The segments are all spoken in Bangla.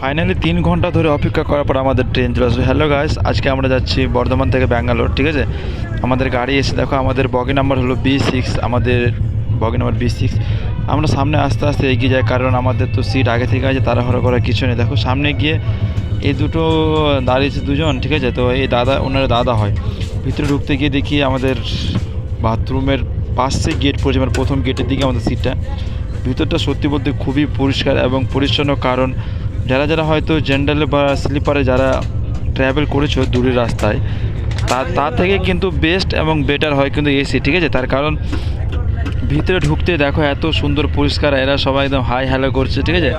ফাইনালি 3 ঘন্টা ধরে অপেক্ষা করার পর আমাদের ট্রেন চলে আসবে। হ্যালো গাইস, আজকে আমরা যাচ্ছি বর্ধমান থেকে ব্যাঙ্গালোর, ঠিক আছে। আমাদের গাড়ি এসে দেখো, আমাদের বগি নাম্বার হলো B6, আমাদের বগি নাম্বার B6। আমরা সামনে আস্তে আস্তে এগিয়ে যাই, কারণ আমাদের তো সিট আগে থেকে আছে, তাড়াহুড়ো করার কিছু নেই। দেখো সামনে গিয়ে এই দুটো দাঁড়িয়েছে দুজন, ঠিক আছে। তো এই দাদা, ওনারা দাদা হয়। ভিতরে ঢুকতে গিয়ে দেখি আমাদের বাথরুমের পাশে গেট পড়েছে, মানে প্রথম গেটের দিকে আমাদের সিটটা। ভিতরটা সত্যি বলতে খুবই পরিষ্কার এবং পরিচ্ছন্ন, কারণ যারা যারা হয়তো জেনারেলে বা স্লিপারে যারা ট্রাভেল করেছো দূরের রাস্তায়, তার থেকে কিন্তু বেস্ট এবং বেটার হয় কিন্তু এসি, ঠিক আছে। তার কারণ ভিতরে ঢুকতে দেখো এত সুন্দর পরিষ্কার, এরা সবাই একদম হাই হ্যালো করছে, ঠিক আছে।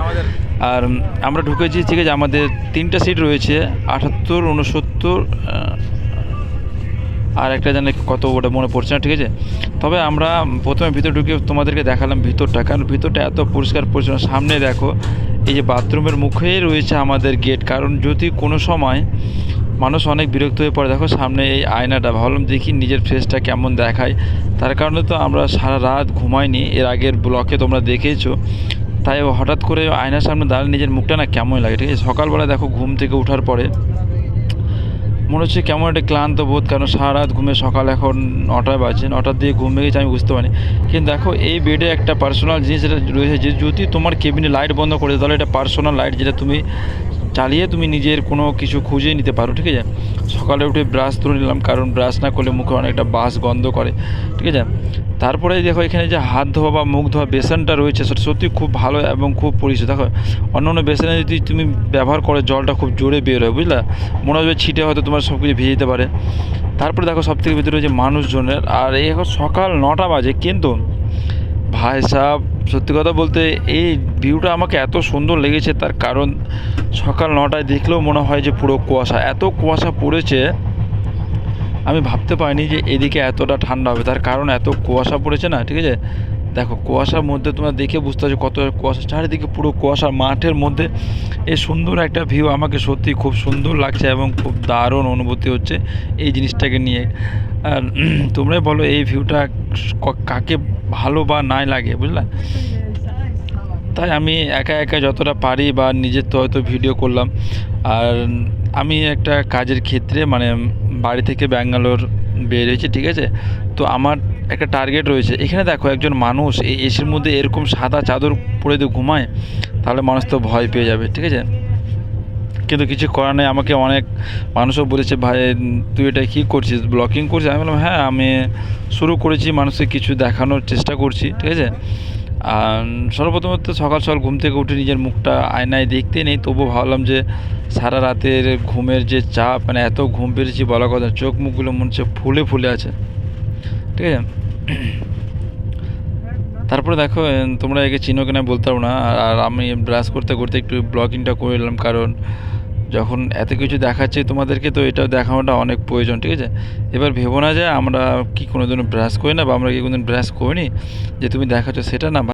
আর আমরা ঢুকেছি, ঠিক আছে। আমাদের 3টা সিট রয়েছে, 78, 69 আর একটা জানে কত, ওটা মনে পড়ছে না, ঠিক আছে। তবে আমরা প্রথমে ভিতরে ঢুকে তোমাদেরকে দেখালাম ভিতরটা, কারণ ভিতরটা এত পরিষ্কার পরিচ্ছন্ন। সামনে দেখো এই যে বাথরুমের মুখেই রয়েছে আমাদের গেট, কারণ যদি কোনো সময় মানুষ অনেক বিরক্ত হয়ে পড়ে, দেখো সামনে এই আয়নাটা, ভাবলাম দেখি নিজের ফেসটা কেমন দেখায়। তার কারণে তো আমরা সারা রাত ঘুমাইনি, এর আগের ব্লকে তোমরা দেখেইছো। তাই হঠাৎ করে আয়নার সামনে দাঁড়িয়ে নিজের মুখটা না কেমন লাগে, ঠিক আছে। সকালবেলা দেখো ঘুম থেকে ওঠার পরে মনে হচ্ছে কেমন একটা ক্লান্ত বোধ, কারণ সারা রাত ঘুমে সকাল এখন 9টা বাজে, 9টার দিকে ঘুম ভেঙেছে আমি বুঝতে পারিনি। কিন্তু দেখো এই বেডে একটা পার্সোনাল জিনিস যেটা রয়েছে, যে যদি তোমার কেবিনে লাইট বন্ধ করে দেয়, তাহলে এটা পার্সোনাল লাইট, যেটা তুমি চালিয়ে তুমি নিজের কোনো কিছু খুঁজে নিতে পারো, ঠিক আছে। সকালে উঠে ব্রাশ তুলে নিলাম, কারণ ব্রাশ না করলে মুখে অনেকটা বাস গন্ধ করে, ঠিক আছে। তারপরে দেখো এখানে যে হাত ধোয়া বা মুখ ধোয়া বেসনটা রয়েছে, সেটা সত্যি খুব ভালো এবং খুব পরিষ্কার। দেখো অন্য অন্য বেসনে যদি তুমি ব্যবহার করো, জলটা খুব জোরে বের হয়, বুঝলা, মনে হবে ছিটে হয়তো তোমার সব কিছু ভিজে যেতে পারে। তারপরে দেখো সবথেকে ভিতরে যে মানুষজনের, আর এই এখন সকাল 9টা বাজে, কিন্তু ভাই সাহেব সত্যি কথা বলতে এই ভিউটা আমাকে এত সুন্দর লেগেছে। তার কারণ সকাল 9টায় দেখলেও মনে হয় যে পুরো কুয়াশা, এত কুয়াশা পড়েছে, আমি ভাবতে পারিনি যে এদিকে এতটা ঠান্ডা হবে। তার কারণ এত কুয়াশা পড়েছে না, ঠিক আছে। দেখো কুয়াশার মধ্যে তোমরা দেখে বুঝতে পারছো কত কুয়াশা, চারিদিকে পুরো কুয়াশা, মাঠের মধ্যে এই সুন্দর একটা ভিউ আমাকে সত্যি খুব সুন্দর লাগছে এবং খুব দারুণ অনুভূতি হচ্ছে এই জিনিসটাকে নিয়ে। আর তোমরাই বলো এই ভিউটা কাকে ভালো বা নাই লাগে, বুঝলা। তাই আমি একা একা যতটা পারি বা নিজের তো হয়তো ভিডিও করলাম। আর আমি একটা কাজের ক্ষেত্রে মানে বাড়ি থেকে ব্যাঙ্গালোর বের হয়েছি, ঠিক আছে। তো আমার একটা টার্গেট রয়েছে। এখানে দেখো একজন মানুষ এই এসির মধ্যে এরকম সাদা চাদর পরে যদি ঘুমায়, তাহলে মানুষ তো ভয় পেয়ে যাবে, ঠিক আছে। কিন্তু কিছু করার নেই। আমাকে অনেক মানুষও বলেছে, ভাই তুই এটা কী করছিস, ব্লগিং করছিস? আমি বললাম হ্যাঁ, আমি শুরু করেছি, মানুষকে কিছু দেখানোর চেষ্টা করছি, ঠিক আছে। আর সর্বপ্রথমত সকাল সকাল ঘুম থেকে উঠে নিজের মুখটা আয়নায় দেখতে নেই, তবুও ভাবলাম যে সারা রাতের ঘুমের যে চাপ, মানে এত ঘুম পেরেছি বলা কথা, চোখ মুখগুলো মনে হচ্ছে ফুলে ফুলে আছে, ঠিক আছে। তারপরে দেখো তোমরা একে চিনো কিনা বলতে পারবো না। আর আমি ব্রাশ করতে করতে একটু ব্লগিংটা করে নিলাম, কারণ যখন এত কিছু দেখাচ্ছে তোমাদেরকে, তো এটা দেখানোটা অনেক প্রয়োজন, ঠিক আছে। এবার ভেবো না যে আমরা কি কোনোদিনও ব্রাশ করি না, বা আমরা কি কোনোদিন ব্রাশ করিনি যে তুমি দেখাচ্ছ, সেটা না।